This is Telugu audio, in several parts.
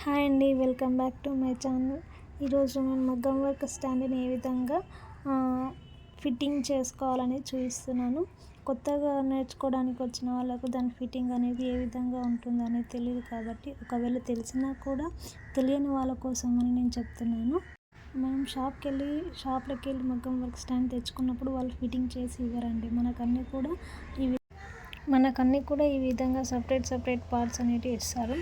హాయ్ అండి, welcome back to my channel. ఈరోజు నేను మగ్గం వర్క్ స్టాండ్ని ఏ విధంగా ఫిట్టింగ్ చేసుకోవాలని చూపిస్తున్నాను. కొత్తగా నేర్చుకోవడానికి వచ్చిన వాళ్ళకు దాని ఫిట్టింగ్ అనేది ఏ విధంగా ఉంటుందనేది తెలియదు కాబట్టి, ఒకవేళ తెలిసినా కూడా తెలియని వాళ్ళ కోసమని నేను చెప్తున్నాను. మనం షాప్లోకి వెళ్ళి మగ్గం వర్క్ స్టాండ్ తెచ్చుకున్నప్పుడు వాళ్ళు ఫిట్టింగ్ చేసి ఇవ్వరండి. మనకన్నీ కూడా ఈ విధంగా సపరేట్ పార్ట్స్ అనేటివి ఇస్తారు.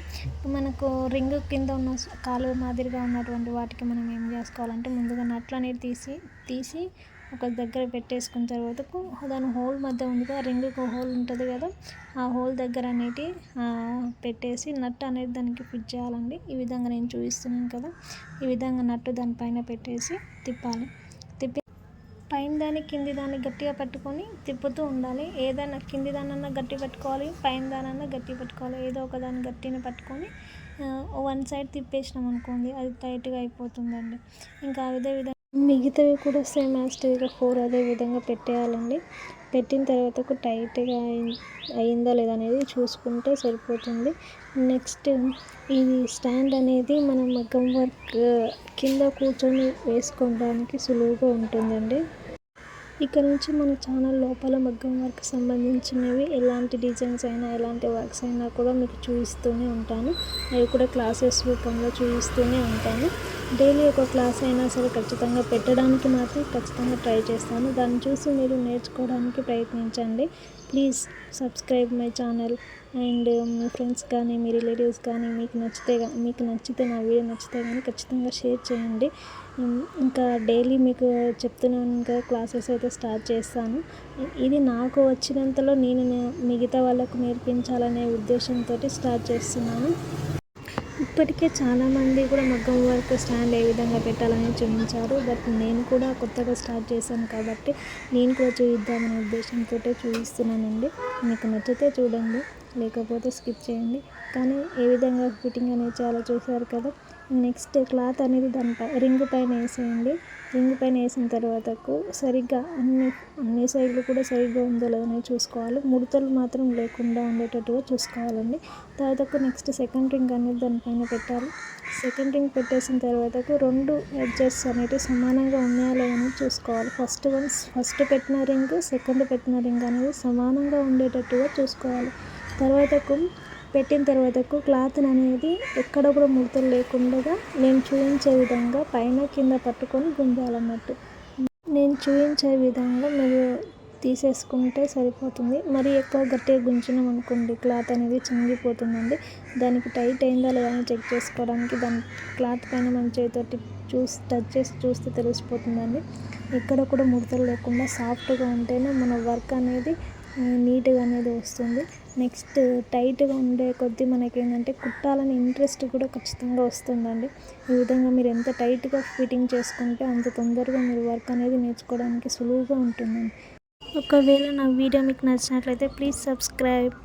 మనకు రింగ్ కింద ఉన్న కాలువ మాదిరిగా ఉన్నటువంటి వాటికి మనం ఏం చేసుకోవాలంటే, ముందుగా నట్లు అనేది తీసి ఒక దగ్గర పెట్టేసుకున్న తర్వాత దాని హోల్ మధ్య ఉందిగా, రింగ్కి హోల్ ఉంటుంది కదా, ఆ హోల్ దగ్గర అనేది పెట్టేసి నట్ అనేది దానికి ఫిట్ చేయాలండి. ఈ విధంగా నేను చూపిస్తున్నాను కదా, ఈ విధంగా నట్టు దానిపైన పెట్టేసి తిప్పాలి. పైన దాన్ని కింది దాన్ని గట్టిగా పట్టుకొని తిప్పుతూ ఉండాలి. ఏదైనా కింది దాన్నన్నా గట్టి పట్టుకోవాలి, పైన దానన్నా గట్టి పట్టుకోవాలి. ఏదో ఒక దాన్ని గట్టిని పట్టుకొని వన్ సైడ్ తిప్పేసినాం అనుకోండి, అది టైట్గా అయిపోతుందండి. ఇంకా అదే విధంగా మిగతావి కూడా సేమ్ యాజ్ టీజ్గా 4 అదే విధంగా పెట్టేయాలండి. పెట్టిన తర్వాత టైట్గా అయిందా లేదా అనేది చూసుకుంటే సరిపోతుంది. నెక్స్ట్, ఈ స్టాండ్ అనేది మనం మగ్గం వర్క్ కింద కూర్చొని వేసుకోవడానికి సులువుగా ఉంటుందండి. ఇక్కడ నుంచి మన ఛానల్ లోపల మగ్గం వర్క్ సంబంధించినవి ఎలాంటి డిజైన్స్ అయినా, ఎలాంటి వర్క్స్ అయినా కూడా మీకు చూపిస్తూనే ఉంటాను. అవి కూడా క్లాసెస్ రూపంలో చూపిస్తూనే ఉంటాను. డైలీ ఒక క్లాస్ అయినా సరే ఖచ్చితంగా పెట్టడానికి మాత్రం ఖచ్చితంగా ట్రై చేస్తాను. దాన్ని చూసి మీరు నేర్చుకోవడానికి ప్రయత్నించండి. Please subscribe my channel. And me friends కానీ, మీ రిలేటివ్స్ కానీ మీకు నచ్చితే నా వీడియో నచ్చితే కానీ ఖచ్చితంగా షేర్ చేయండి. ఇంకా డైలీ మీకు చెప్తున్నాను, ఇంకా క్లాసెస్ అయితే స్టార్ట్ చేస్తాను. ఇది నాకు వచ్చినంతలో నేను మిగతా వాళ్ళకు నేర్పించాలనే ఉద్దేశంతో స్టార్ట్ చేస్తున్నాను. ఇప్పటికే చాలామంది కూడా మగ్గం వర్క్ స్టాండ్ ఏ విధంగా పెట్టాలని చూపించారు. బట్ నేను కూడా కొత్తగా స్టార్ట్ చేశాను కాబట్టి నేను కూడా చూపిద్దామనే ఉద్దేశంతో చూపిస్తున్నానండి. మీకు నచ్చితే చూడండి, లేకపోతే స్కిప్ చేయండి. కానీ ఏ విధంగా ఫిట్టింగ్ అనేది చాలా చూసారు కదా. నెక్స్ట్, క్లాత్ అనేది రింగ్ పైన వేసేయండి. రింగ్ పైన వేసిన తర్వాతకు సరిగ్గా అన్ని సైడ్లు కూడా సరిగ్గా ఉందో లేదో చూసుకోవాలి. ముడతలు మాత్రం లేకుండా ఉండేటట్టుగా చూసుకోవాలండి. తర్వాతకు నెక్స్ట్ సెకండ్ రింగ్ అనేది దానిపైన పెట్టాలి. సెకండ్ రింగ్ పెట్టేసిన తర్వాతకు 2 ఎడ్జెస్ అనేవి సమానంగా ఉన్నాయా లేదని చూసుకోవాలి. ఫస్ట్ పెట్టిన రింగ్, సెకండ్ పెట్టిన రింగ్ అనేది సమానంగా ఉండేటట్టుగా చూసుకోవాలి. తర్వాతకు పెట్టిన తర్వాతకు క్లాత్ అనేది ఎక్కడ కూడా ముడతలు లేకుండా నేను చూపించే విధంగా పైన కింద పట్టుకొని గుంజాలన్నట్టు. నేను చూపించే విధంగా మీరు తీసేసుకుంటే సరిపోతుంది. మరి ఎక్కువ గట్టిగా గుంజినాం అనుకోండి, క్లాత్ అనేది చినిగిపోతుందండి. దానికి టైట్ అయిందా లేదా అని చెక్ చేసుకోవడానికి దాని క్లాత్ పైన మన చేతితోటి టచ్ చేసి చూస్తే తెలిసిపోతుందండి. ఎక్కడ కూడా ముడతలు లేకుండా సాఫ్ట్గా ఉంటేనే మన వర్క్ అనేది నీట్గా అనేది వస్తుంది. నెక్స్ట్, టైట్గా ఉండే కొద్దీ మనకేంటంటే కుట్టాలని ఇంట్రెస్ట్ కూడా ఖచ్చితంగా వస్తుందండి. ఈ విధంగా మీరు ఎంత టైట్గా ఫిట్టింగ్ చేసుకుంటే అంత తొందరగా మీరు వర్క్ అనేది నేర్చుకోవడానికి సులువుగా ఉంటుందండి. ఒకవేళ నా వీడియో మీకు నచ్చినట్లయితే ప్లీజ్ సబ్స్క్రైబ్.